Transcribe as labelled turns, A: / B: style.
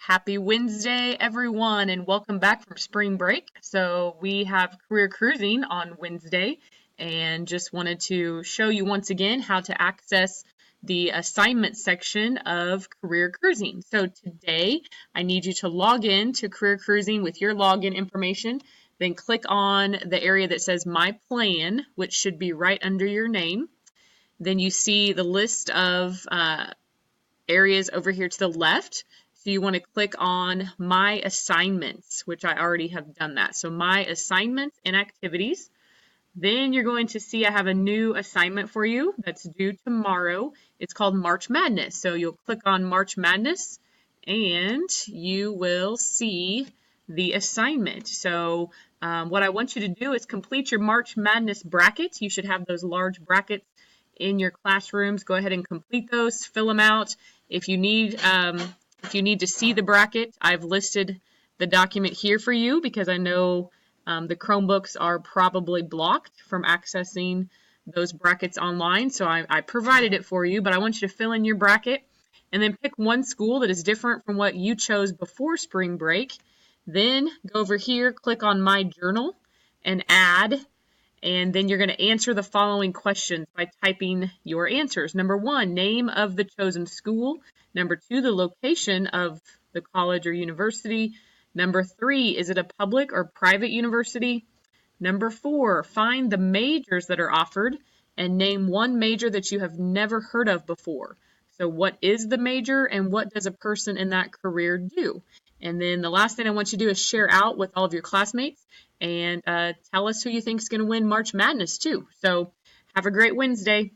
A: Happy Wednesday, everyone, and welcome back from spring break. So we have Career Cruising on Wednesday, and just wanted to show you once again how to access the assignment section of Career Cruising. So today, I need you to log in to Career Cruising with your login information, then click on the area that says My Plan, which should be right under your name. Then you see the list of areas over here to the left. So you want to click on My Assignments, which I already have done that. So My Assignments and Activities. Then you're going to see I have a new assignment for you that's due tomorrow. It's called March Madness. So you'll click on March Madness and you will see the assignment. So what I want you to do is complete your March Madness brackets. You should have those large brackets in your classrooms. Go ahead and complete those, fill them out. If you need to see the bracket, I've listed the document here for you because I know the Chromebooks are probably blocked from accessing those brackets online. So I provided it for you, but I want you to fill in your bracket and then pick one school that is different from what you chose before spring break. Then go over here, click on My Journal and add. And then you're going to answer the following questions by typing your answers. Number 1, name of the chosen school. Number 2, the location of the college or university. Number 3, is it a public or private university? Number 4, find the majors that are offered and name one major that you have never heard of before. So what is the major and what does a person in that career do? And then the last thing I want you to do is share out with all of your classmates and tell us who you think is going to win March Madness too. So have a great Wednesday.